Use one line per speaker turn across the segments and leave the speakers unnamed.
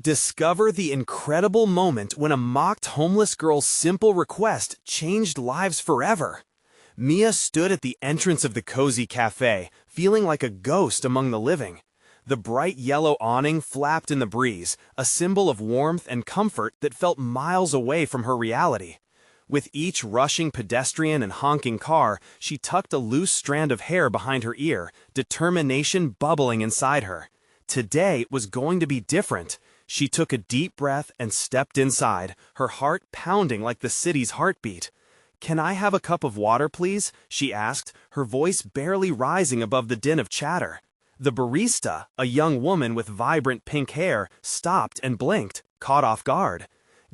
Discover the incredible moment when a mocked homeless girl's simple request changed lives forever. Mia stood at the entrance of the cozy cafe, feeling like a ghost among the living. The bright yellow awning flapped in the breeze, a symbol of warmth and comfort that felt miles away from her reality. With each rushing pedestrian and honking car, she tucked a loose strand of hair behind her ear, determination bubbling inside her. Today was going to be different. She took a deep breath and stepped inside, her heart pounding like the city's heartbeat. "Can I have a cup of water, please?" she asked, her voice barely rising above the din of chatter. The barista, a young woman with vibrant pink hair, stopped and blinked, caught off guard.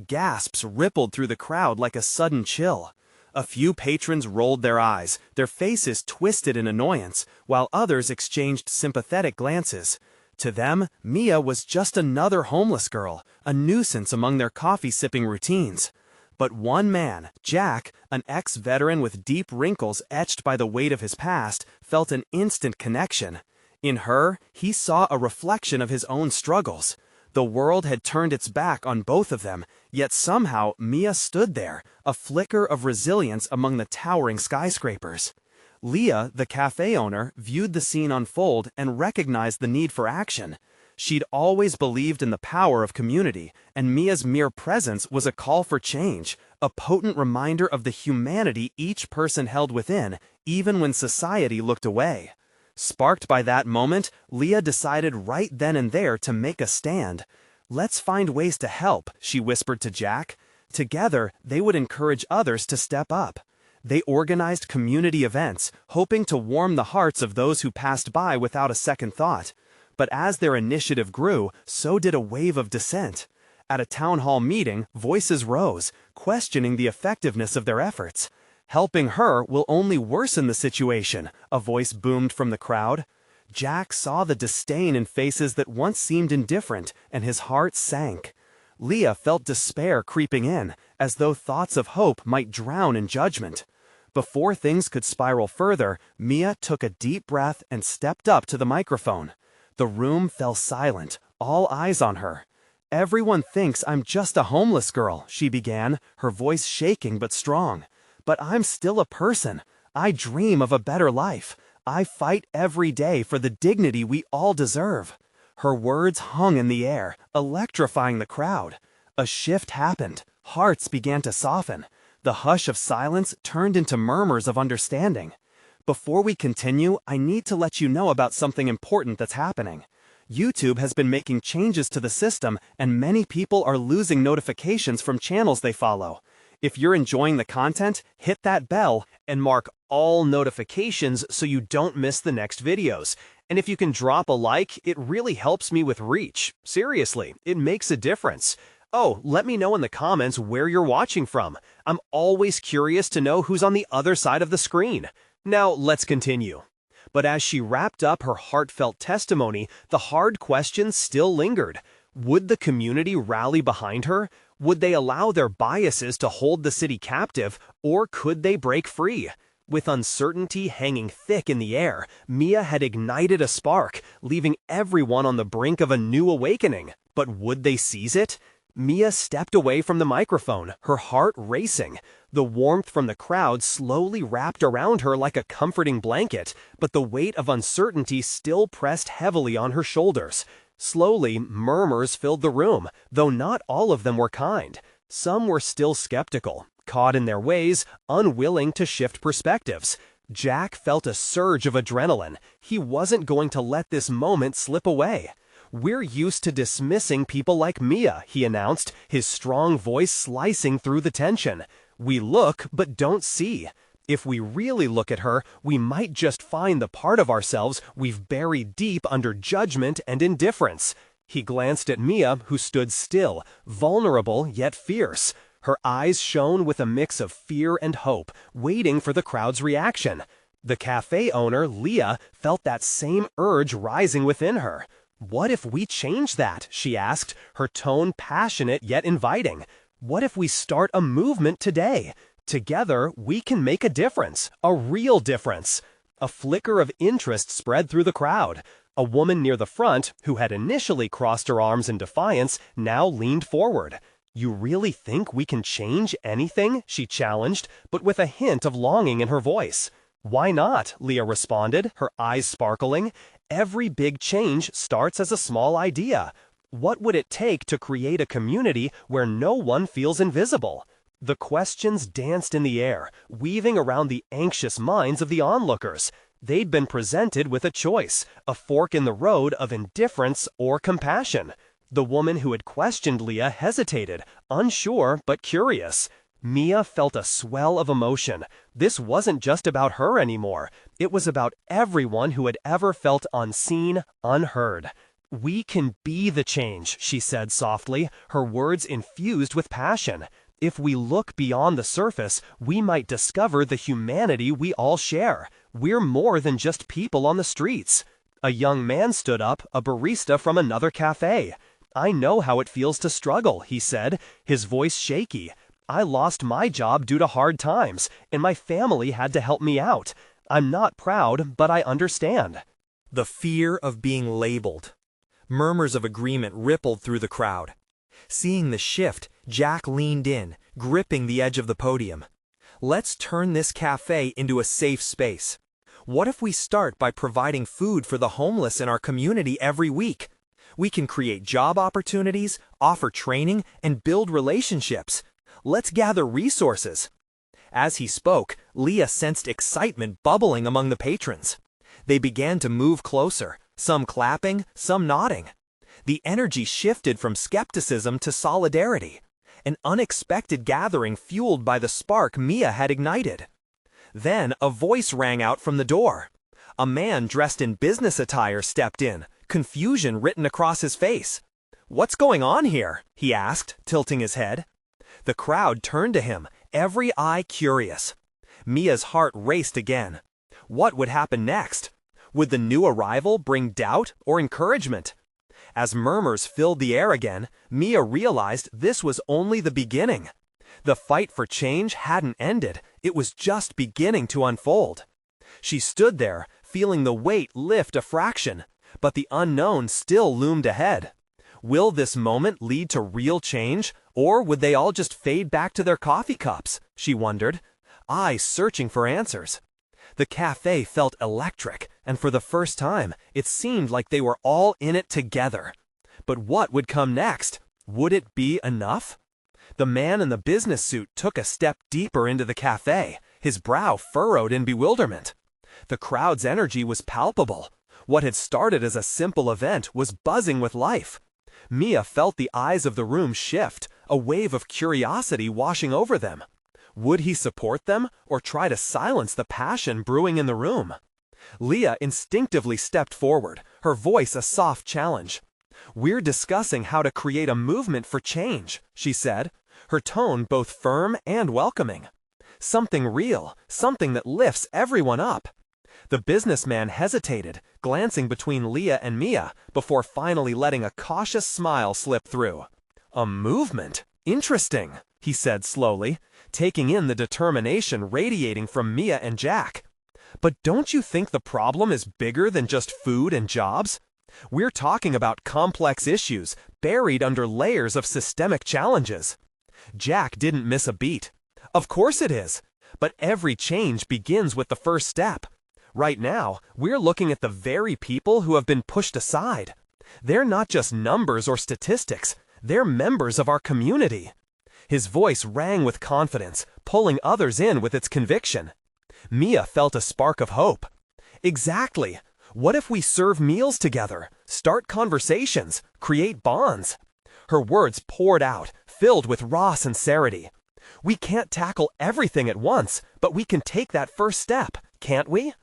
Gasps rippled through the crowd like a sudden chill. A few patrons rolled their eyes, their faces twisted in annoyance, while others exchanged sympathetic glances. To them, Mia was just another homeless girl, a nuisance among their coffee-sipping routines. But one man, Jack, an ex-veteran with deep wrinkles etched by the weight of his past, felt an instant connection. In her, he saw a reflection of his own struggles. The world had turned its back on both of them, yet somehow Mia stood there, a flicker of resilience among the towering skyscrapers. Leah, the cafe owner, viewed the scene unfold and recognized the need for action. She'd always believed in the power of community, and Mia's mere presence was a call for change, a potent reminder of the humanity each person held within, even when society looked away. Sparked by that moment, Leah decided right then and there to make a stand. "Let's find ways to help," she whispered to Jack. Together, they would encourage others to step up. They organized community events, hoping to warm the hearts of those who passed by without a second thought. But as their initiative grew, so did a wave of dissent. At a town hall meeting, voices rose, questioning the effectiveness of their efforts. "Helping her will only worsen the situation," a voice boomed from the crowd. Jack saw the disdain in faces that once seemed indifferent, and his heart sank. Leah felt despair creeping in, as though thoughts of hope might drown in judgment. Before things could spiral further, Mia took a deep breath and stepped up to the microphone. The room fell silent, all eyes on her. "Everyone thinks I'm just a homeless girl," she began, her voice shaking but strong. "But I'm still a person. I dream of a better life. I fight every day for the dignity we all deserve." Her words hung in the air, electrifying the crowd. A shift happened. Hearts began to soften. The hush of silence turned into murmurs of understanding. "Before we continue, I need to let you know about something important that's happening. YouTube has been making changes to the system, and many people are losing notifications from channels they follow. If you're enjoying the content, hit that bell and mark all notifications so you don't miss the next videos. And if you can drop a like, it really helps me with reach. Seriously, it makes a difference. Oh, let me know in the comments where you're watching from. I'm always curious to know who's on the other side of the screen. Now, let's continue." But as she wrapped up her heartfelt testimony, the hard questions still lingered. Would the community rally behind her? Would they allow their biases to hold the city captive, or could they break free? With uncertainty hanging thick in the air, Mia had ignited a spark, leaving everyone on the brink of a new awakening. But would they seize it? Mia stepped away from the microphone, her heart racing. The warmth from the crowd slowly wrapped around her like a comforting blanket, but the weight of uncertainty still pressed heavily on her shoulders. Slowly, murmurs filled the room, though not all of them were kind. Some were still skeptical, caught in their ways, unwilling to shift perspectives. Jack felt a surge of adrenaline. He wasn't going to let this moment slip away. "We're used to dismissing people like Mia," he announced, his strong voice slicing through the tension. "We look but don't see. If we really look at her, we might just find the part of ourselves we've buried deep under judgment and indifference." He glanced at Mia, who stood still, vulnerable yet fierce. Her eyes shone with a mix of fear and hope, waiting for the crowd's reaction. The cafe owner, Leah, felt that same urge rising within her. "What if we change that?" she asked, her tone passionate yet inviting. "What if we start a movement today? Together, we can make a difference, a real difference." A flicker of interest spread through the crowd.
A woman near the front, who had initially crossed her arms in defiance, now leaned forward. "You really think we can change anything?" she challenged, but with a hint of longing in her voice. "Why not?" Leah responded, her eyes sparkling. "Every big change starts as a small idea. What would it take to create a community where no one feels invisible?" The questions danced in the air, weaving around the anxious minds of the onlookers. They'd been presented with a choice, a fork in the road of indifference or compassion. The woman who had questioned Leah hesitated, unsure but curious. Mia felt a swell of emotion. This wasn't just about her anymore. It was about everyone who had ever felt unseen, unheard. "We can be the change," she said softly, her words infused with passion. "If we look beyond the surface, we might discover the humanity we all share. We're more than just people on the streets." A young man stood up, a barista from another cafe. "I know how it feels to struggle," he said, his voice shaky. "I lost my job due to hard times, and my family had to help me out. I'm not proud, but I understand."
The fear of being labeled. Murmurs of agreement rippled through the crowd. Seeing the shift, Jack leaned in, gripping the edge of the podium. "Let's turn this cafe into a safe space. What if we start by providing food for the homeless in our community every week? We can create job opportunities, offer training, and build relationships. Let's gather resources." As he spoke, Leah sensed excitement bubbling among the patrons. They began to move closer, some clapping, some nodding. The energy shifted from skepticism to solidarity, an unexpected gathering fueled by the spark Mia had ignited. Then a voice rang out from the door. A man dressed in business attire stepped in, confusion written across his face. "What's going on here?" he asked, tilting his head. The crowd turned to him, every eye curious. Mia's heart raced again. What would happen next? Would the new arrival bring doubt or encouragement? As murmurs filled the air again, Mia realized this was only the beginning. The fight for change hadn't ended, it was just beginning to unfold. She stood there, feeling the weight lift a fraction, but the unknown still loomed ahead. Will this moment lead to real change, or would they all just fade back to their coffee cups? She wondered, eyes searching for answers. The cafe felt electric, and for the first time, it seemed like they were all in it together. But what would come next? Would it be enough? The man in the business suit took a step deeper into the cafe, his brow furrowed in bewilderment. The crowd's energy was palpable. What had started as a simple event was buzzing with life. Mia felt the eyes of the room shift, a wave of curiosity washing over them. Would he support them, or try to silence the passion brewing in the room? Leah instinctively stepped forward, her voice a soft challenge. "We're discussing how to create a movement for change," she said, her tone both firm and welcoming. "Something real, something that lifts everyone up." The businessman hesitated, glancing between Leah and Mia, before finally letting a cautious smile slip through. "A movement? Interesting," he said slowly, taking in the determination radiating from Mia and Jack. "But don't you think the problem is bigger than just food and jobs? We're talking about complex issues buried under layers of systemic challenges." Jack didn't miss a beat. "Of course it is, but every change begins with the first step. Right now, we're looking at the very people who have been pushed aside. They're not just numbers or statistics, they're members of our community." His voice rang with confidence, pulling others in with its conviction. Mia felt a spark of hope. "Exactly. What if we serve meals together, start conversations, create bonds?" Her words poured out, filled with raw sincerity. "We can't tackle everything at once, but we can take that first step, can't we?"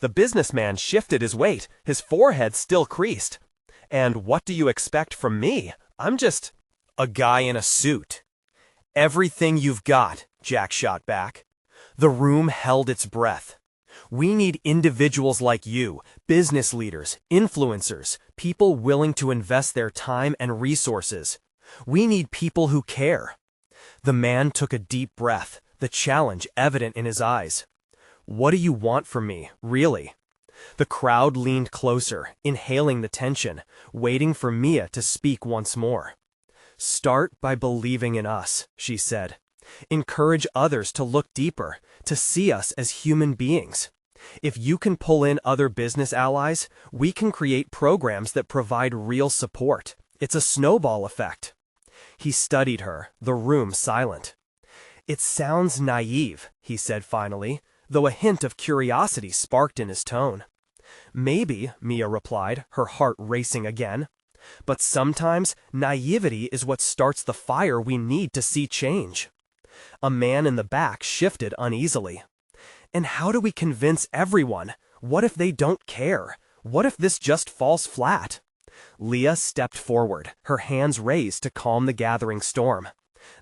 The businessman shifted his weight, his forehead still creased. "And what do you expect from me? I'm just a guy in a suit." "Everything you've got," Jack shot back. The room held its breath. "We need individuals like you, business leaders, influencers, people willing to invest their time and resources. We need people who care." The man took a deep breath, the challenge evident in his eyes. "What do you want from me, really?"
The crowd leaned closer, inhaling the tension, waiting for Mia to speak once more. "Start by believing in us," she said. "Encourage others to look deeper, to see us as human beings. If you can pull in other business allies, we can create programs that provide real support. It's a snowball effect." He studied her, the room silent. "It sounds naive," he said finally, though a hint of curiosity sparked in his tone. "Maybe," Mia replied, her heart racing again. "But sometimes naivety is what starts the fire we need to see change." A man in the back shifted uneasily. "And how do we convince everyone? What if they don't care? What if this just falls flat?" Leah stepped forward, her hands raised to calm the gathering storm.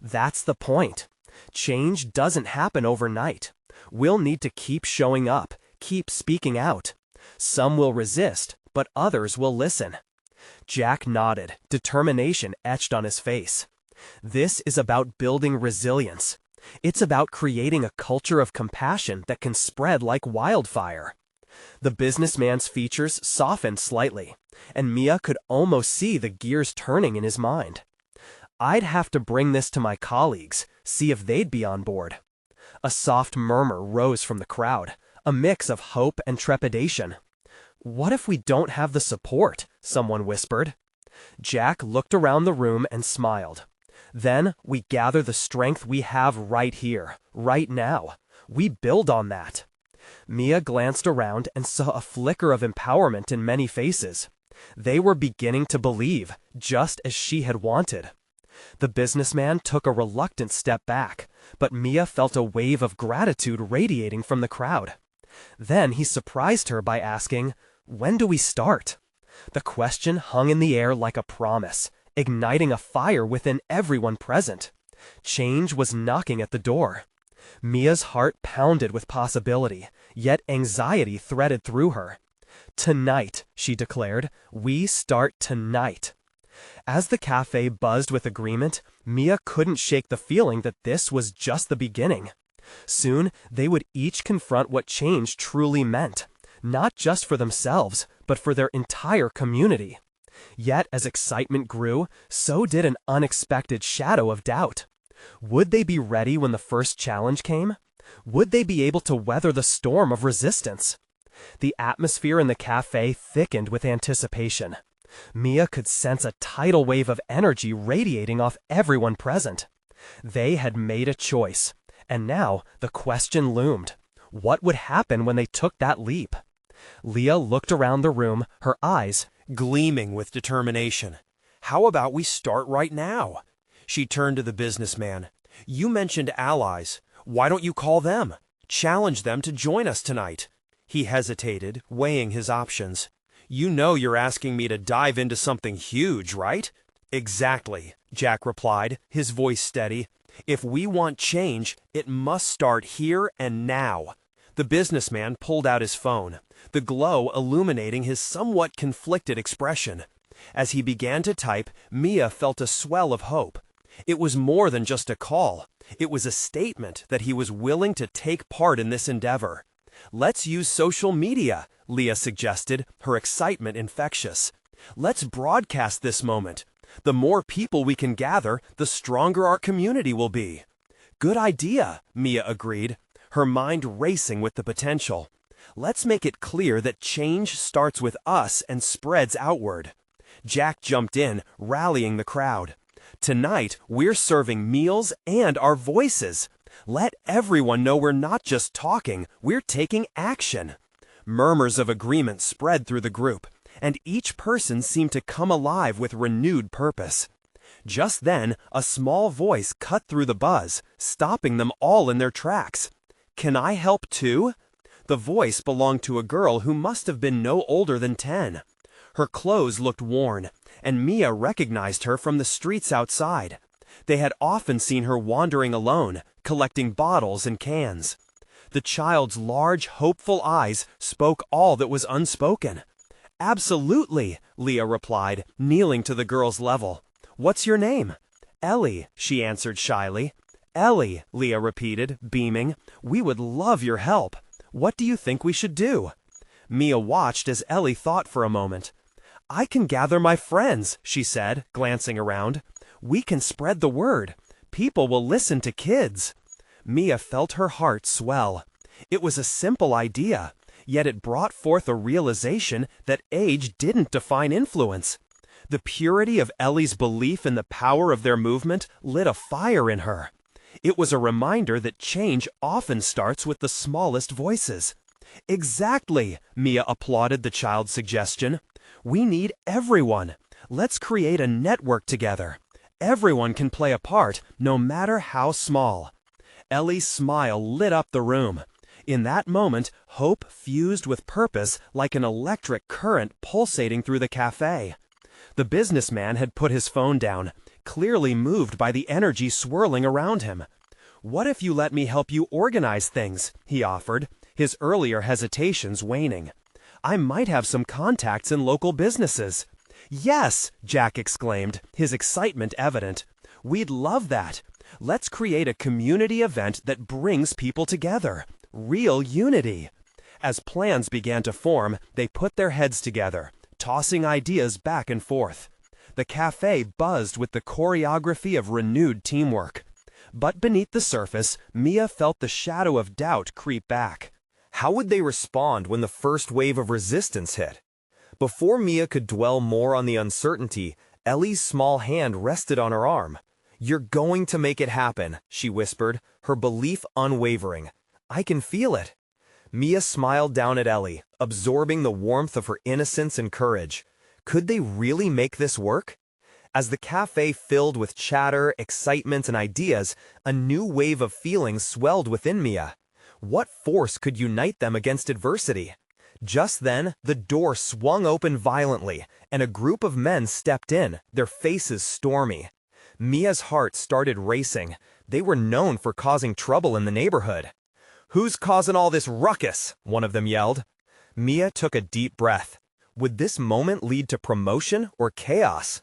"That's the point. Change doesn't happen overnight. We'll need to keep showing up, keep speaking out. Some will resist, but others will listen." Jack nodded, determination etched on his face. "This is about building resilience. It's about creating a culture of compassion that can spread like wildfire." The businessman's features softened slightly, and Mia could almost see the gears turning in his mind. "I'd have to bring this to my colleagues, see if they'd be on board." A soft murmur rose from the crowd, a mix of hope and trepidation. "What if we don't have the support?" someone whispered. Jack looked around the room and smiled. "Then we gather the strength we have right here, right now. We build on that." Mia glanced around and saw a flicker of empowerment in many faces. They were beginning to believe, just as she had wanted. The businessman took a reluctant step back, but Mia felt a wave of gratitude radiating from the crowd. Then he surprised her by asking, "When do we start?" The question hung in the air like a promise, igniting a fire within everyone present. Change was knocking at the door. Mia's heart pounded with possibility, yet anxiety threaded through her. "Tonight," she declared, "we start tonight." As the cafe buzzed with agreement, Mia couldn't shake the feeling that this was just the beginning. Soon, they would each confront what change truly meant, not just for themselves, but for their entire community. Yet, as excitement grew, so did an unexpected shadow of doubt. Would they be ready when the first challenge came? Would they be able to weather the storm of resistance? The atmosphere in the cafe thickened with anticipation. Mia could sense a tidal wave of energy radiating off everyone present. They had made a choice, and now the question loomed. What would happen when they took that leap? Leah looked around the room, her eyes
gleaming with determination. "How about we start right now?" She turned to the businessman. "You mentioned allies. Why don't you call them? Challenge them to join us tonight." He hesitated, weighing his options. "You know you're asking me to dive into something huge, right?" "Exactly," Jack replied, his voice steady. "If we want change, it must start here and now." The businessman pulled out his phone, the glow illuminating his somewhat conflicted expression. As he began to type, Mia felt a swell of hope. It was more than just a call. It was a statement that he was willing to take part in this endeavor. "Let's use social media," Leah suggested, her excitement infectious. "Let's broadcast this moment. The more people we can gather, the stronger our community will be." "Good idea," Mia agreed, her mind racing with the potential. "Let's make it clear that change starts with us and spreads outward." Jack jumped in, rallying the crowd. "Tonight, we're serving meals and our voices. Let everyone know we're not just talking, we're taking action." Murmurs of agreement spread through the group, and each person seemed to come alive with renewed purpose. Just then, a small voice cut through the buzz, stopping them all in their tracks. "Can I help too?" The voice belonged to a girl who must have been no older than 10. Her clothes looked worn, and Mia recognized her from the streets outside. They had often seen her wandering alone, collecting bottles and cans. The child's large, hopeful eyes spoke all that was unspoken. "Absolutely," Leah replied, kneeling to the girl's level. "What's your name?" "Ellie," she answered shyly. "Ellie," Leah repeated, beaming, "we would love your help. What do you think we should do?"
Mia watched as Ellie thought for a moment. "I can gather my friends," she said, glancing around. "We can spread the word. People will listen to kids." Mia felt her heart swell. It was a simple idea, yet it brought forth a realization that age didn't define influence. The purity of Ellie's belief in the power of their movement lit a fire in her. It was a reminder that change often starts with the smallest voices. "Exactly," Mia applauded the child's suggestion. "We need everyone. Let's create a network together. Everyone can play a part, no matter how small." Ellie's smile lit up the room. In that moment, hope fused with purpose like an electric current pulsating through the cafe. The businessman had put his phone down, clearly moved by the energy swirling around him. "What if you let me help you organize things?" he offered, his earlier hesitations waning. "I might have some contacts in local businesses." "Yes!" Jack exclaimed, his excitement evident. "We'd love that. Let's create a community event that brings people together. Real unity." As plans began to form, they put their heads together, tossing ideas back and forth. The cafe buzzed with the choreography of renewed teamwork. But beneath the surface, Mia felt the shadow of doubt creep back.
How would they respond when the first wave of resistance hit? Before Mia could dwell more on the uncertainty, Ellie's small hand rested on her arm. "You're going to make it happen," she whispered, her belief unwavering. "I can feel it." Mia smiled down at Ellie, absorbing the warmth of her innocence and courage. Could they really make this work? As the cafe filled with chatter, excitement, and ideas, a new wave of feelings swelled within Mia. What force could unite them against adversity? Just then, the door swung open violently, and a group of men stepped in, their faces stormy. Mia's heart started racing. They were known for causing trouble in the neighborhood. "Who's causing all this ruckus?" one of them yelled. Mia took a deep breath. Would this moment lead to promotion or chaos?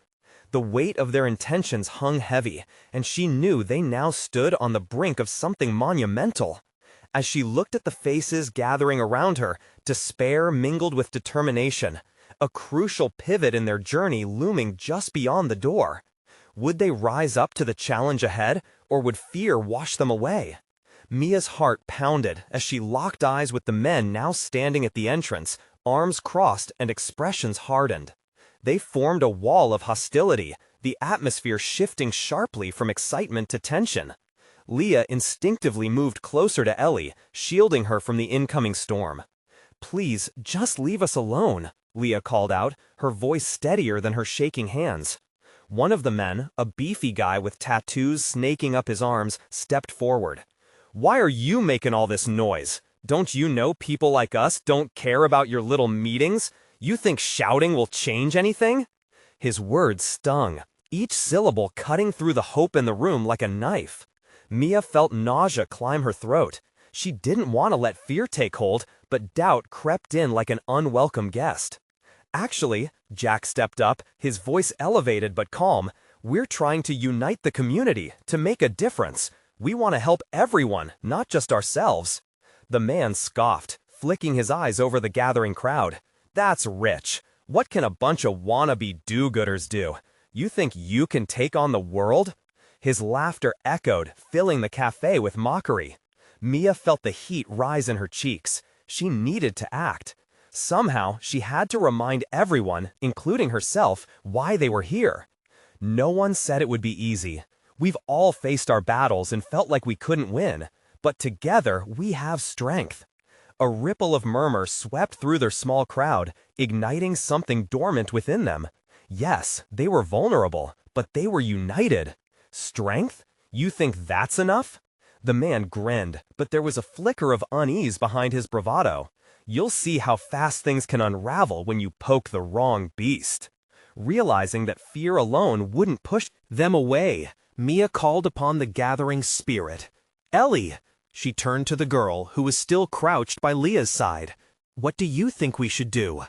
The weight of their intentions hung heavy, and she knew they now stood on the brink of something monumental. As she looked at the faces gathering around her, despair mingled with determination, a crucial pivot in their journey looming just beyond the door. Would they rise up to the challenge ahead, or would fear wash them away? Mia's heart pounded as she locked eyes with the men now standing at the entrance, arms crossed and expressions hardened. They formed a wall of hostility, the atmosphere shifting sharply from excitement to tension. Leah instinctively moved closer to Ellie, shielding her from the incoming storm. "Please, just leave us alone," Leah called out, her voice steadier than her shaking hands. One of the men, a beefy guy with tattoos snaking up his arms, stepped forward. "Why are you making all this noise? Don't you know people like us don't care about your little meetings? You think shouting will change anything?" His words stung, each syllable cutting through the hope in the room like a knife. Mia felt nausea climb her throat. She didn't want to let fear take hold, but doubt crept in like an unwelcome guest. "Actually," Jack stepped up, his voice elevated but calm, "we're trying to unite the community, to make a difference. We want to help everyone, not just ourselves." The man scoffed, flicking his eyes over the gathering crowd. "That's rich. What can a bunch of wannabe do-gooders do? You think you can take on the world?" His laughter echoed, filling the cafe with mockery. Mia felt the heat rise in her cheeks. She needed to act. Somehow, she had to remind everyone, including herself, why they were here. No one said it would be easy. We've all faced our battles and felt like we couldn't win. But together, we have strength. A ripple of murmur swept through their small crowd, igniting something dormant within them. Yes, they were vulnerable, but they were united. Strength? You think that's enough? The man grinned, but there was a flicker of unease behind his bravado. "You'll see how fast things can unravel when you poke the wrong beast." Realizing that fear alone wouldn't push them away, Mia called upon the gathering spirit. "Ellie!" She turned to the girl, who was still crouched by Leah's side. "What do you think we should do?"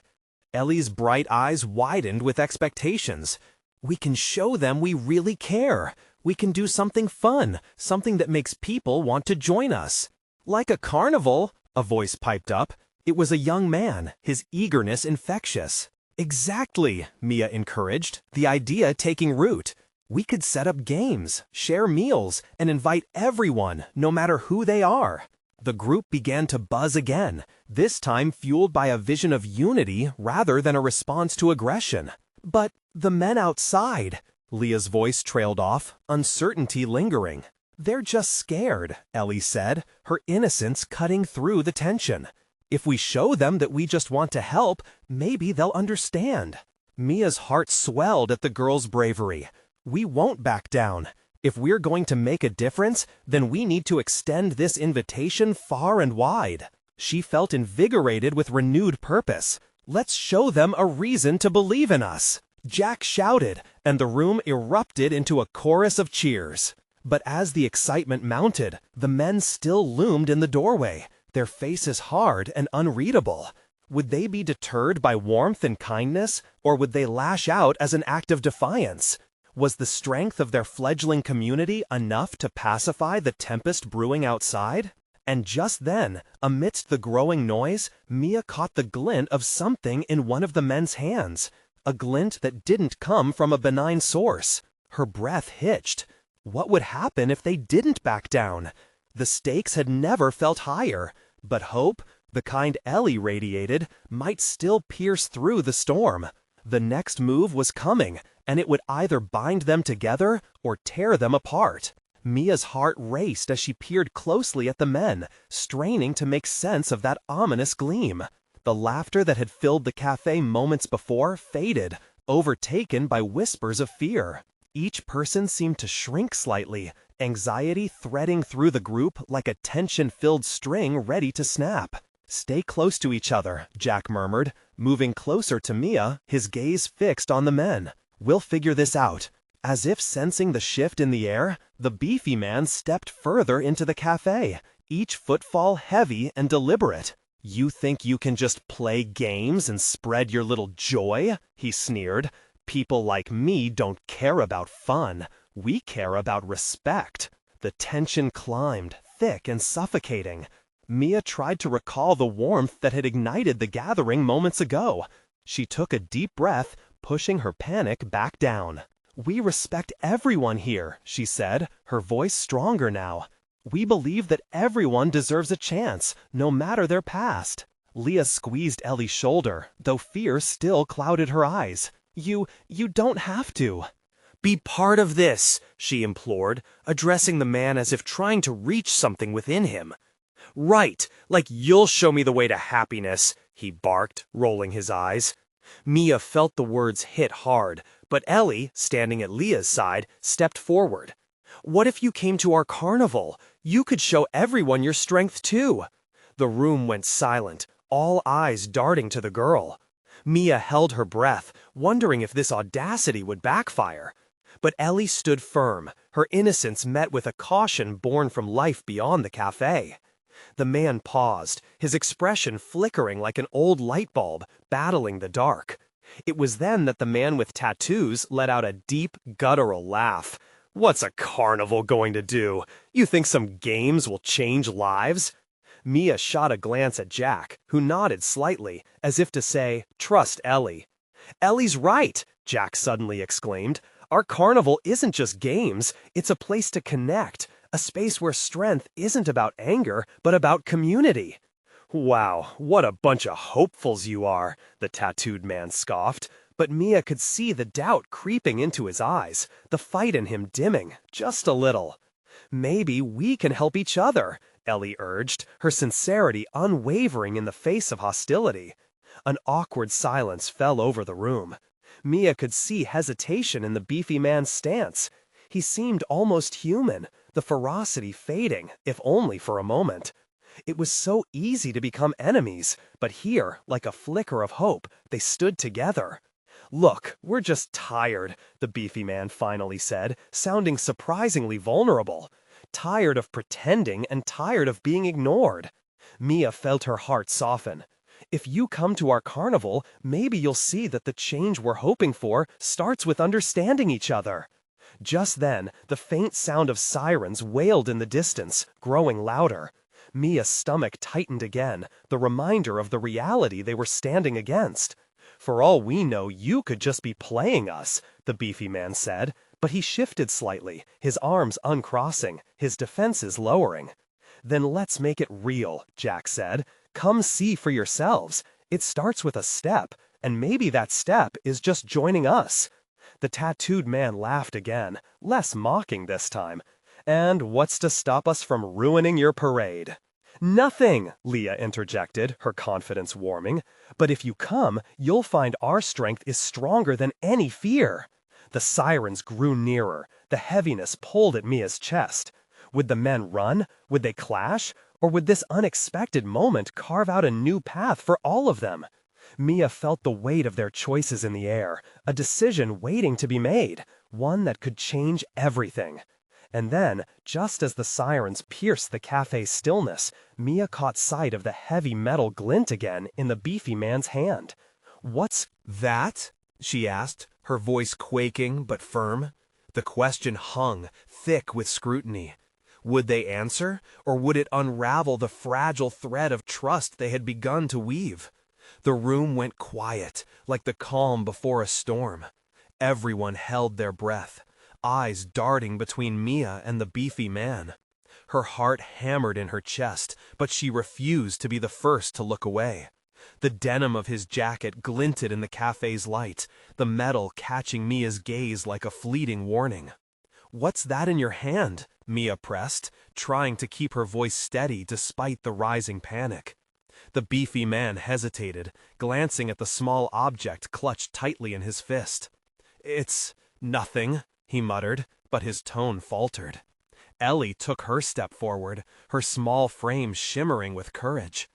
Ellie's bright eyes widened with expectations. "We can show them we really care. We can do something fun, something that makes people want to join us." "Like a carnival," a voice piped up.
It was a young man, his eagerness infectious. Exactly, Mia encouraged, the idea taking root. We could set up games, share meals, and invite everyone, no matter who they are. The group began to buzz again, this time fueled by a vision of unity rather than a response to aggression. But the men outside, Leah's voice trailed off, uncertainty lingering. They're just scared, Ellie said, her innocence cutting through the tension. If we show them that we just want to help, maybe they'll understand. Mia's heart swelled at the girl's bravery. We won't back down. If we're going to make a difference, then we need to extend this invitation far and wide. She felt invigorated with renewed purpose. Let's show them a reason to believe in us. Jack shouted, and the room erupted into a chorus of cheers. But as the excitement mounted, the men still loomed in the doorway, their faces hard and unreadable. Would they be deterred by warmth and kindness, or would they lash out as an act of defiance? Was the strength of their fledgling community enough to pacify the tempest brewing outside? And just then, amidst the growing noise, Mia caught the glint of something in one of the men's hands, a glint that didn't come from a benign source. Her breath hitched. What would happen if they didn't back down? The stakes had never felt higher, but hope, the kind Ellie radiated, might still pierce through the storm. The next move was coming, and it would either bind them together or tear them apart. Mia's heart raced as she peered closely at the men, straining to make sense of that ominous gleam. The laughter that had filled the cafe moments before faded, overtaken by whispers of fear. Each person seemed to shrink slightly, anxiety threading through the group like a tension-filled string ready to snap. "Stay close to each other," Jack murmured, moving closer to Mia, his gaze fixed on the men. "We'll figure this out." As if sensing the shift in the air, the beefy man stepped further into the cafe, each footfall heavy and deliberate. "You think you can just play games and spread your little joy?" he sneered. "People like me don't care about fun. We care about respect." The tension climbed, thick and suffocating. Mia tried to recall the warmth that had ignited the gathering moments ago. She took a deep breath, pushing her panic back down. "We respect everyone here," she said, her voice stronger now. "We believe that everyone deserves a chance, no matter their past." Leah squeezed Ellie's shoulder, though fear still clouded her eyes. You don't have to."
"Be part of this," she implored, addressing the man as if trying to reach something within him. "Right, like you'll show me the way to happiness," he barked, rolling his eyes. Mia felt the words hit hard, but Ellie, standing at Leah's side, stepped forward. "What if you came to our carnival? You could show everyone your strength too." The room went silent, all eyes darting to the girl. Mia held her breath, wondering if this audacity would backfire. But Ellie stood firm, her innocence met with a caution born from life beyond the cafe. The man paused, his expression flickering like an old light bulb, battling the dark. It was then that the man with tattoos let out a deep, guttural laugh. "What's a carnival going to do? You think some games will change lives?" Mia shot a glance at Jack, who nodded slightly, as if to say, "Trust Ellie." "Ellie's right," Jack suddenly exclaimed. "Our carnival isn't just games, it's a place to connect, a space where strength isn't about anger, but about community." "Wow, what a bunch of hopefuls you are," the tattooed man scoffed. But Mia could see the doubt creeping into his eyes, the fight in him dimming, just a little. "Maybe we can help each other," Ellie urged, her sincerity unwavering in the face of hostility. An awkward silence fell over the room. Mia could see hesitation in the beefy man's stance. He seemed almost human, the ferocity fading, if only for a moment. It was so easy to become enemies, but here, like a flicker of hope, they stood together. "Look, we're just tired," the beefy man finally said, sounding surprisingly vulnerable. "Tired of pretending and tired of being ignored." Mia felt her heart soften. "If you come to our carnival, maybe you'll see that the change we're hoping for starts with understanding each other." Just then, the faint sound of sirens wailed in the distance, growing louder.
Mia's stomach tightened again, the reminder of the reality they were standing against. "For all we know, you could just be playing us," the beefy man said, but he shifted slightly, his arms uncrossing, his defenses lowering. "Then let's make it real," Jack said. "Come see for yourselves. It starts with a step, and maybe that step is just joining us." The tattooed man laughed again, less mocking this time. "And what's to stop us from ruining your parade?" "Nothing," Leah interjected, her confidence warming. "But if you come, you'll find our strength is stronger than any fear." The sirens grew nearer. The heaviness pulled at Mia's chest. Would the men run? Would they clash? Or would this unexpected moment carve out a new path for all of them? Mia felt the weight of their choices in the air, a decision waiting to be made, one that could change everything. And then, just as the sirens pierced the cafe's stillness, Mia caught sight of the heavy metal glint again in the beefy man's hand. "What's
That?" she asked, her voice quaking but firm. The question hung, thick with scrutiny. Would they answer, or would it unravel the fragile thread of trust they had begun to weave? The room went quiet, like the calm before a storm. Everyone held their breath, eyes darting between Mia and the beefy man. Her heart hammered in her chest, but she refused to be the first to look away. The denim of his jacket glinted in the cafe's light, the metal catching Mia's gaze like a fleeting warning. "What's that in your hand?" Mia pressed, trying to keep her voice steady despite the rising panic. The beefy man hesitated, glancing at the small object clutched tightly in his fist. "It's nothing," he muttered, but his tone faltered. Ellie took her step forward, her small frame shimmering with courage.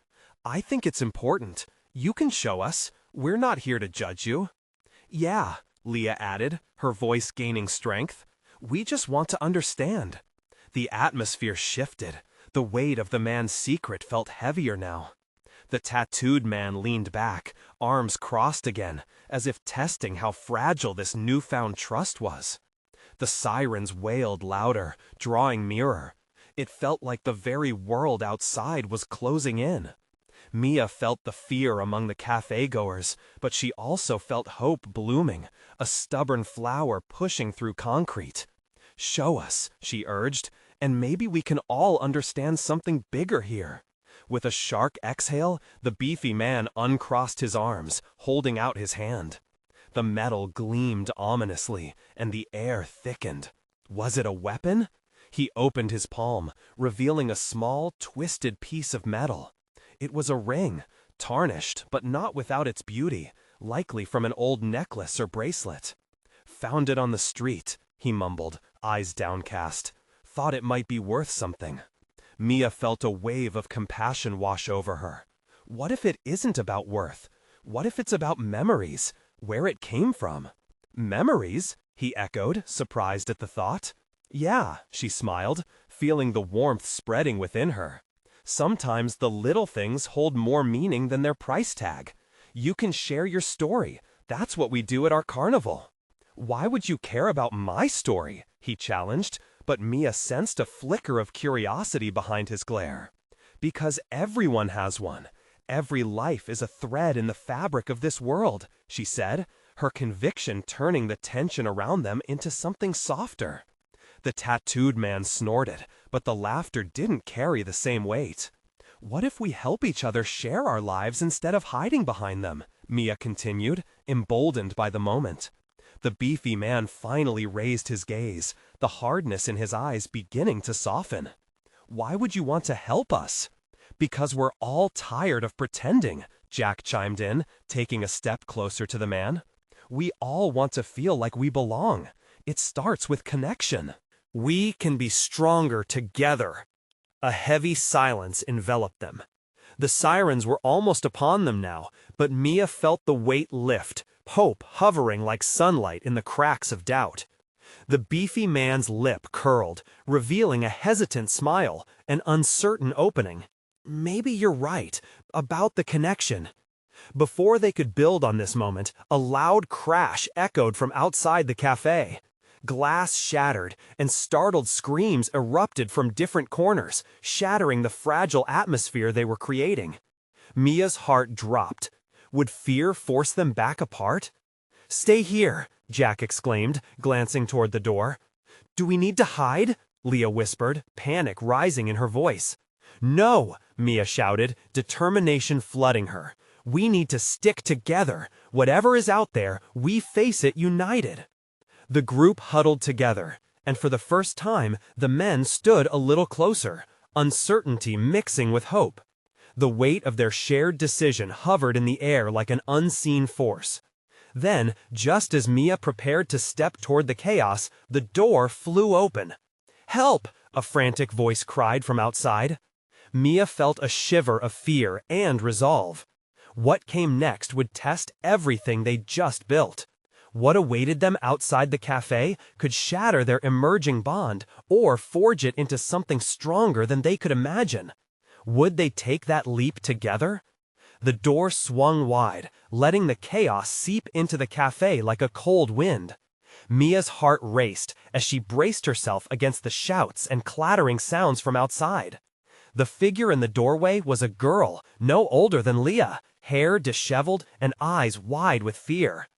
"I think it's important. You can show us. We're not here to judge you." "Yeah," Leah added, her voice gaining strength. "We just want to understand." The atmosphere shifted. The weight of the man's secret felt heavier now. The tattooed man leaned back, arms crossed again, as if testing how fragile this newfound trust was. The sirens wailed louder, drawing nearer. It felt like the very world outside was closing in. Mia felt the fear among the cafe-goers, but she also felt hope blooming, a stubborn flower pushing through concrete. "Show us," she urged, "and maybe we can all understand something bigger here." With a sharp exhale, the beefy man uncrossed his arms, holding out his hand. The metal gleamed ominously, and the air thickened. Was it a weapon? He opened his palm, revealing a small, twisted piece of metal. It was a ring, tarnished but not without its beauty, likely from an old necklace or bracelet. "Found it on the street," he mumbled, eyes downcast. "Thought it might be worth something." Mia felt a wave of compassion wash over her. What if it isn't about worth? What if it's about memories, where it came from? "Memories?" he echoed, surprised at the thought. "Yeah," she smiled, feeling the warmth spreading within her. "Sometimes the little things hold more meaning than their price tag. You can share your story. That's what we do at our carnival." "Why would you care about my story?" he challenged, but Mia sensed a flicker of curiosity behind his glare. "Because everyone has one. Every life is a thread in the fabric of this world," she said, her conviction turning the tension around them into something softer. The tattooed man snorted, but the laughter didn't carry the same weight. "What if we help each other share our lives instead of hiding behind them?" Mia continued, emboldened by the moment. The beefy man finally raised his gaze, the hardness in his eyes beginning to soften. "Why would you want to help us?" "Because we're all tired of pretending," Jack chimed in, taking a step closer to the man. "We all want to feel like we belong. It starts with connection." "We can be stronger together." A heavy silence enveloped them. The sirens were almost upon them now, but Mia felt the weight lift, hope hovering like sunlight in the cracks of doubt. The beefy man's lip curled, revealing a hesitant smile, an uncertain opening. "Maybe you're right, about the connection." Before they could build on this moment, a loud crash echoed from outside the cafe. Glass shattered, and startled screams erupted from different corners, shattering the fragile atmosphere they were creating. Mia's heart dropped. Would fear force them back apart? "Stay here," Jack exclaimed, glancing toward the door. "Do we need to hide?" Leah whispered, panic rising in her voice. "No," Mia shouted, determination flooding her. "We need to stick together. Whatever is out there, we face it united." The group huddled together, and for the first time, the men stood a little closer, uncertainty mixing with hope. The weight of their shared decision hovered in the air like an unseen force. Then, just as Mia prepared to step toward the chaos, the door flew open. "Help!" a frantic voice cried from outside. Mia felt a shiver of fear and resolve. What came next would test everything they'd just built. What awaited them outside the cafe could shatter their emerging bond or forge it into something stronger than they could imagine. Would they take that leap together? The door swung wide, letting the chaos seep into the cafe like a cold wind. Mia's heart raced as she braced herself against the shouts and clattering sounds from outside. The figure in the doorway was a girl, no older than Leah, hair disheveled and eyes wide with fear.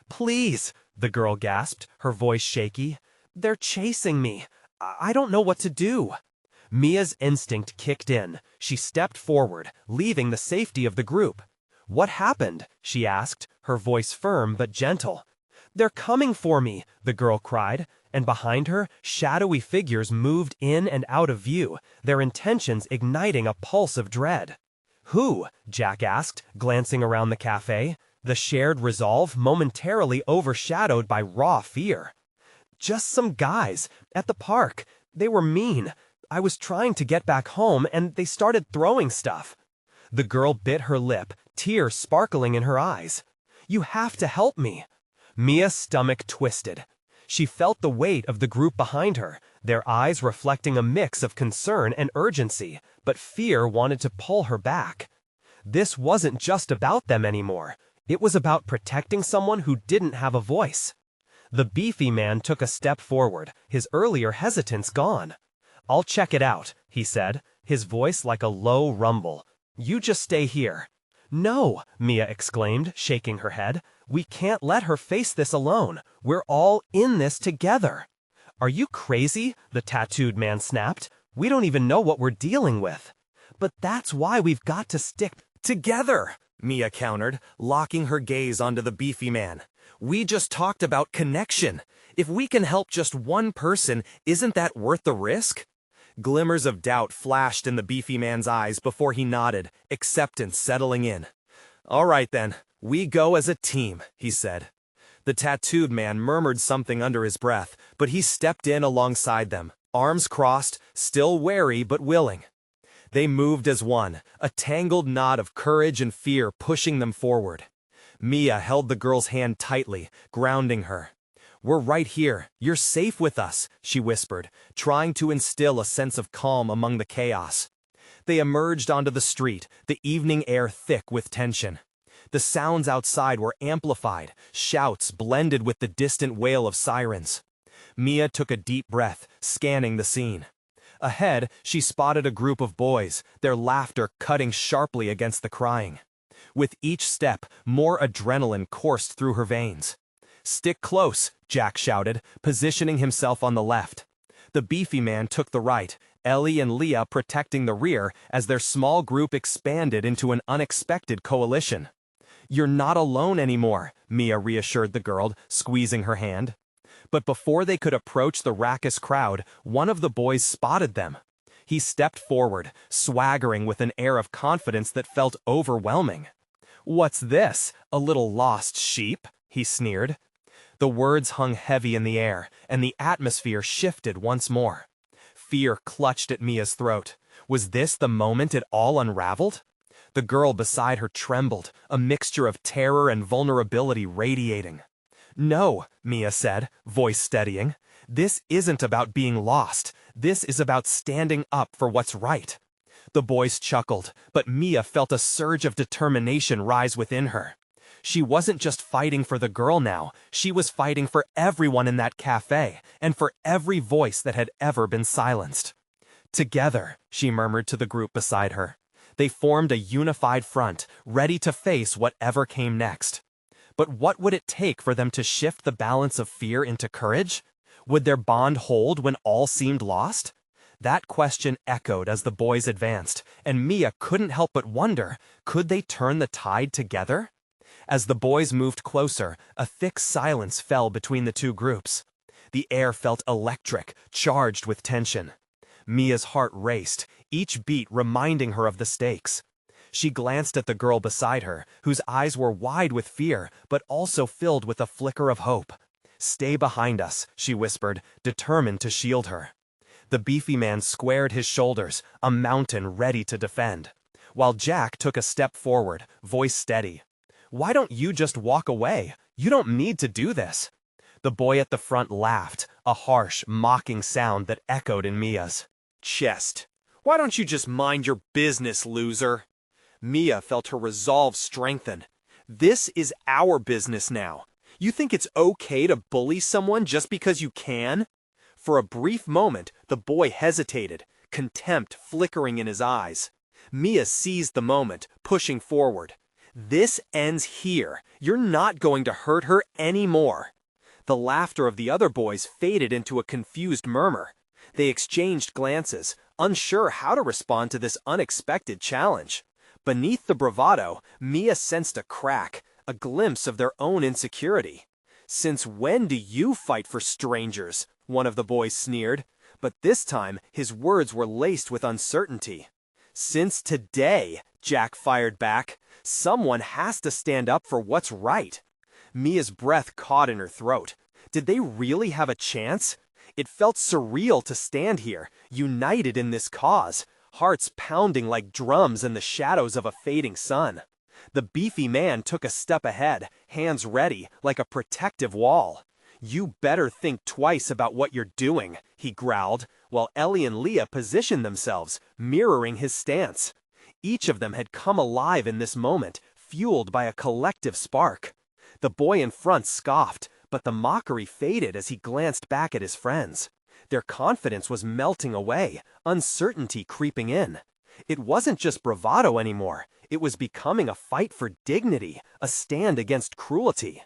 "Please," the girl gasped, her voice shaky. "They're chasing me. I don't know what to do." Mia's instinct kicked in. She stepped forward, leaving the safety of the group. "What happened?" she asked, her voice firm but gentle. "They're coming for me," the girl cried, and behind her, shadowy figures moved in and out of view, their intentions igniting a pulse of dread. "Who?" Jack asked, glancing around the cafe, the shared resolve momentarily overshadowed by raw fear. "Just some guys, at the park. They were mean. I was trying to get back home, and they started throwing stuff." The girl bit her lip, tears sparkling in her eyes. "You have to help me." Mia's stomach twisted. She felt the weight of the group behind her, their eyes reflecting a mix of concern and urgency, but fear wanted to pull her back. This wasn't just about them anymore. It was about protecting someone who didn't have a voice. The beefy man took a step forward, his earlier hesitance gone. "I'll check it out," he said, his voice like a low rumble. "You just stay here." "No," Mia exclaimed, shaking her head. "We can't let her face this alone. We're all in this together." "Are you crazy?" the tattooed man snapped. "We don't even know what we're dealing with." "But that's why we've got to stick together," Mia countered, locking her gaze onto the beefy man. "We just talked about connection. If we can help just one person, isn't that worth the risk?" Glimmers of doubt flashed in the beefy man's eyes before he nodded, acceptance settling in. "All right then, we go as a team," he said. The tattooed man murmured something under his breath, but he stepped in alongside them, arms crossed, still wary but willing. They moved as one, a tangled knot of courage and fear pushing them forward. Mia held the girl's hand tightly, grounding her. "We're right here. You're safe with us," she whispered, trying to instill a sense of calm among the chaos. They emerged onto the street, the evening air thick with tension. The sounds outside were amplified, shouts blended with the distant wail of sirens. Mia took a deep breath, scanning the scene. Ahead, she spotted a group of boys, their laughter cutting sharply against the crying. With each step, more adrenaline coursed through her veins. "Stick close," Jack shouted, positioning himself on the left. The beefy man took the right, Ellie and Leah protecting the rear as their small group expanded into an unexpected coalition. "You're not alone anymore," Mia reassured the girl, squeezing her hand. But before they could approach the raucous crowd, one of the boys spotted them. He stepped forward, swaggering with an air of confidence that felt overwhelming. "What's this, a little lost sheep?" he sneered. The words hung heavy in the air, and the atmosphere shifted once more. Fear clutched at Mia's throat. Was this the moment it all unraveled? The girl beside her trembled, a mixture of terror and vulnerability radiating. "No," Mia said, voice steadying. "This isn't about being lost. This is about standing up for what's right." The boys chuckled, but Mia felt a surge of determination rise within her. She wasn't just fighting for the girl now, she was fighting for everyone in that cafe, and for every voice that had ever been silenced. Together, she murmured to the group beside her. They formed a unified front, ready to face whatever came next. But what would it take for them to shift the balance of fear into courage? Would their bond hold when all seemed lost? That question echoed as the boys advanced, and Mia couldn't help but wonder, could they turn the tide together? As the boys moved closer, a thick silence fell between the two groups. The air felt electric, charged with tension. Mia's heart raced, each beat reminding her of the stakes. She glanced at the girl beside her, whose eyes were wide with fear, but also filled with a flicker of hope. "Stay behind us," she whispered, determined to shield her. The beefy man squared his shoulders, a mountain ready to defend, while Jack took a step forward, voice steady. "Why don't you just walk away? You don't need to do this." The boy at the front laughed, a harsh, mocking sound that echoed in Mia's chest. "Why don't you just mind your business, loser?" Mia felt her resolve strengthen. "This is our business now. You think it's okay to bully someone just because you can?" For a brief moment, the boy hesitated, contempt flickering in his eyes. Mia seized the moment, pushing forward. "This ends here. You're not going to hurt her anymore." The laughter of the other boys faded into a confused murmur. They exchanged glances, unsure how to respond to this unexpected challenge. Beneath the bravado, Mia sensed a crack, a glimpse of their own insecurity. "Since when do you fight for strangers?" one of the boys sneered, but this time his words were laced with uncertainty. "Since today," Jack fired back, "someone has to stand up for what's right." Mia's breath caught in her throat. Did they really have a chance? It felt surreal to stand here, united in this cause, hearts pounding like drums in the shadows of a fading sun. The beefy man took a step ahead, hands ready, like a protective wall. "You better think twice about what you're doing," he growled, while Ellie and Leah positioned themselves, mirroring his stance. Each of them had come alive in this moment, fueled by a collective spark. The boy in front scoffed, but the mockery faded as he glanced back at his friends. Their confidence was melting away, uncertainty creeping in. It wasn't just bravado anymore, it was becoming a fight for dignity, a stand against cruelty.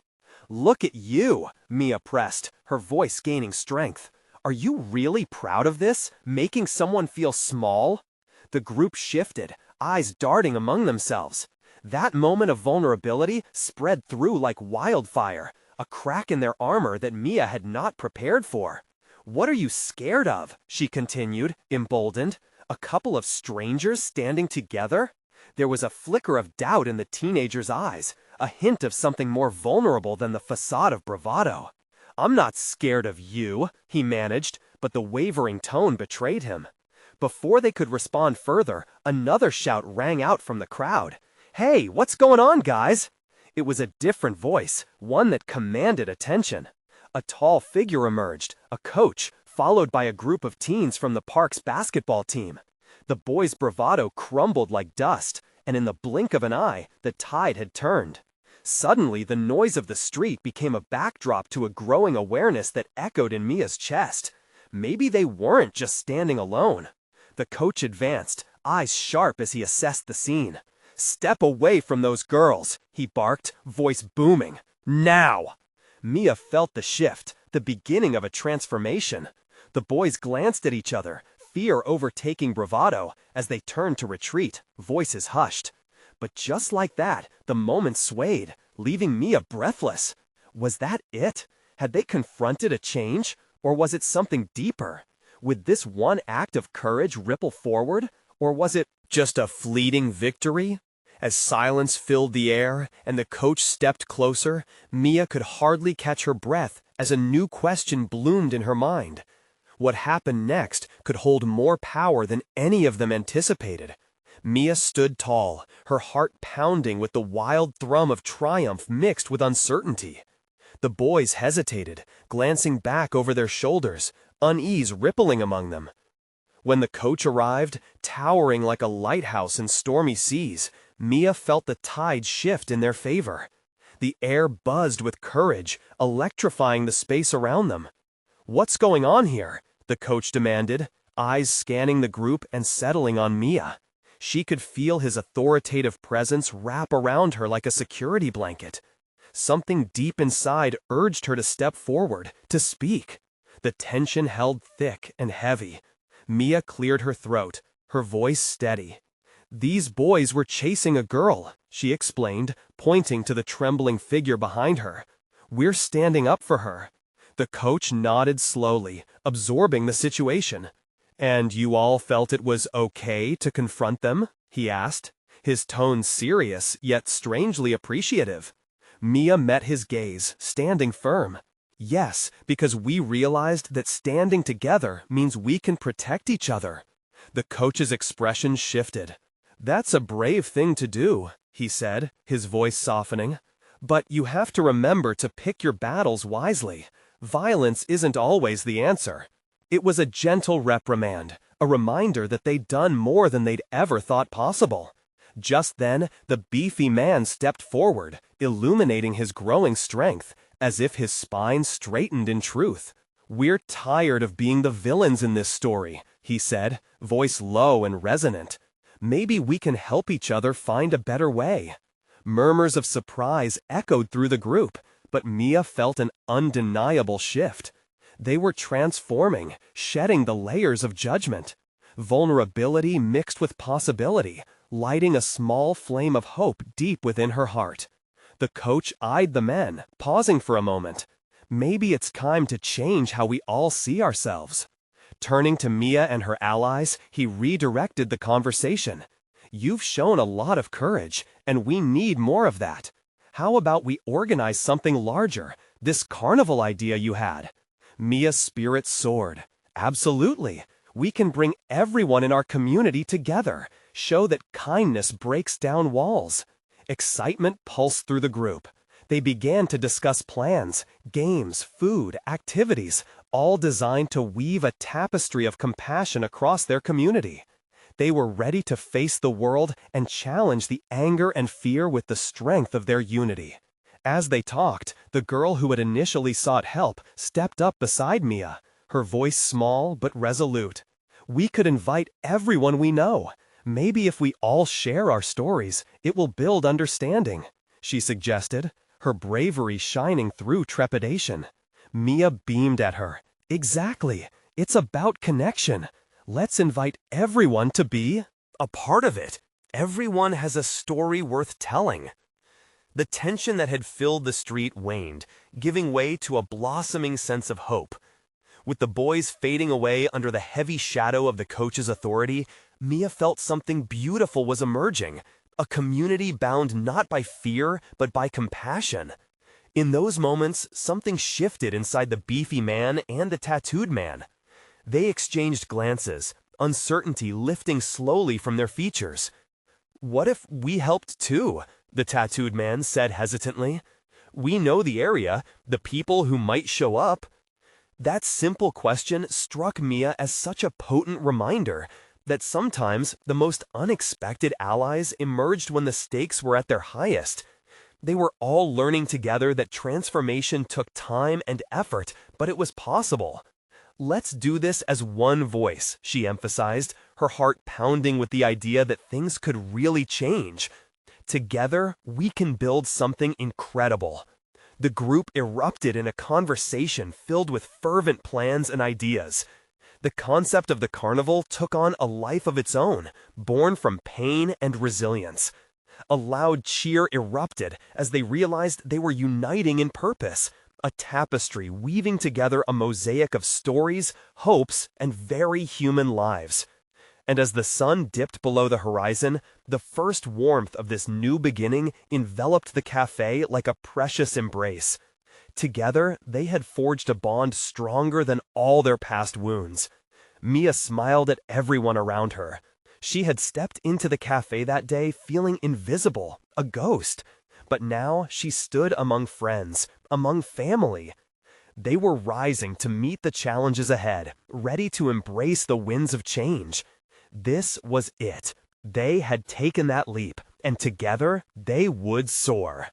"Look at you," Mia pressed, her voice gaining strength. "Are you really proud of this, making someone feel small?" The group shifted, eyes darting among themselves. That moment of vulnerability spread through like wildfire, a crack in their armor that Mia had not prepared for. "What are you scared of?" she continued, emboldened. "A couple of strangers standing together?" There was a flicker of doubt in the teenager's eyes, a hint of something more vulnerable than the facade of bravado. "I'm not scared of you," he managed, but the wavering tone betrayed him. Before they could respond further, another shout rang out from the crowd. "Hey, what's going on, guys?" It was a different voice, one that commanded attention. A tall figure emerged, a coach, followed by a group of teens from the park's basketball team. The boys' bravado crumbled like dust, and in the blink of an eye, the tide had turned. Suddenly, the noise of the street became a backdrop to a growing awareness that echoed in Mia's chest. Maybe they weren't just standing alone. The coach advanced, eyes sharp as he assessed the scene. "Step away from those girls," he barked, voice booming. "Now!" Mia felt the shift, the beginning of a transformation. The boys glanced at each other, fear overtaking bravado, as they turned to retreat, voices hushed. But just like that, the moment swayed, leaving Mia breathless. Was that it? Had they confronted a change? Or was it something deeper? Would this one act of courage ripple forward? Or was it just a fleeting victory? As silence filled the air and the coach stepped closer, Mia could hardly catch her breath as a new question bloomed in her mind. What happened next could hold more power than any of them anticipated. Mia stood tall, her heart pounding with the wild thrum of triumph mixed with uncertainty. The boys hesitated, glancing back over their shoulders, unease rippling among them. When the coach arrived, towering like a lighthouse in stormy seas, Mia felt the tide shift in their favor.
The air buzzed with courage, electrifying the space around them. "What's going on here?" the coach demanded, eyes scanning the group and settling on Mia. She could feel his authoritative presence wrap around her like a security blanket. Something deep inside urged her to step forward, to speak. The tension held thick and heavy. Mia cleared her throat, her voice steady. "These boys were chasing a girl," she explained, pointing to the trembling figure behind her. "We're standing up for her." The coach nodded slowly, absorbing the situation. "And you all felt it was okay to confront them?" he asked, his tone serious yet strangely appreciative. Mia met his gaze, standing firm. "Yes, because we realized that standing together means we can protect each other." The coach's expression shifted. "That's a brave thing to do," he said, his voice softening. "But you have to remember to pick your battles wisely. Violence isn't always the answer." It was a gentle reprimand, a reminder that they'd done more than they'd ever thought possible. Just then, the beefy man stepped forward, illuminating his growing strength, as if his spine straightened in truth. "We're tired of being the villains in this story," he said, voice low and resonant. "Maybe we can help each other find a better way." Murmurs of surprise echoed through the group, but Mia felt an undeniable shift. They were transforming, shedding the layers of judgment. Vulnerability mixed with possibility, lighting a small flame of hope deep within her heart. The coach eyed the men, pausing for a moment. "Maybe it's time to change how we all see ourselves." Turning to Mia and her allies, he redirected the conversation. "You've shown a lot of courage, and we need more of that. How about we organize something larger, this carnival idea you had?" Mia's spirit soared. "Absolutely. We can bring everyone in our community together, show that kindness breaks down walls." Excitement pulsed through the group. They began to discuss plans, games, food, activities, all designed to weave a tapestry of compassion across their community. They were ready to face the world and challenge the anger and fear with the strength of their unity. As they talked, the girl who had initially sought help stepped up beside Mia, her voice small but resolute. "We could invite everyone we know. Maybe if we all share our stories, it will build understanding," she suggested, her bravery shining through trepidation. Mia beamed at her. "Exactly. It's about connection. Let's invite everyone to be
A part of it. Everyone has a story worth telling. The tension that had filled the street waned, giving way to a blossoming sense of hope. With the boys fading away under the heavy shadow of the coach's authority, Mia felt something beautiful was emerging, a community bound not by fear, but by compassion. In those moments, something shifted inside the beefy man and the tattooed man. They exchanged glances, uncertainty lifting slowly from their features. "What if we helped too?" the tattooed man said hesitantly. "We know the area, the people who might show up." That simple question struck Mia as such a potent reminder that sometimes the most unexpected allies emerged when the stakes were at their highest. They were all learning together that transformation took time and effort, but it was possible. "Let's do this as one voice," she emphasized, her heart pounding with the idea that things could really change. "Together, we can build something incredible." The group erupted in a conversation filled with fervent plans and ideas. The concept of the carnival took on a life of its own, born from pain and resilience. A loud cheer erupted as they realized they were uniting in purpose, a tapestry weaving together a mosaic of stories, hopes, and very human lives. And as the sun dipped below the horizon, the first warmth of this new beginning enveloped the cafe like a precious embrace. Together, they had forged a bond stronger than all their past wounds. Mia smiled at everyone around her. She had stepped into the cafe that day feeling invisible, a ghost. But now she stood among friends, among family. They were rising to meet the challenges ahead, ready to embrace the winds of change. This was it. They had taken that leap, and together they would soar.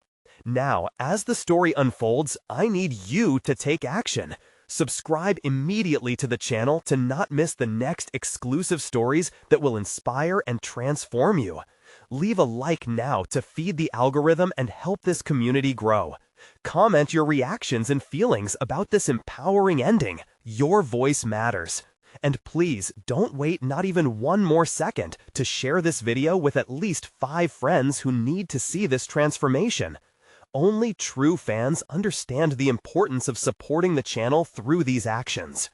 Now, as the story unfolds, I need you to take action. Subscribe immediately to the channel to not miss the next exclusive stories that will inspire and transform you. Leave a like now to feed the algorithm and help this community grow. Comment your reactions and feelings about this empowering ending. Your voice matters. And please, don't wait not even one more second to share this video with at least 5 friends who need to see this transformation. Only true fans understand the importance of supporting the channel through these actions.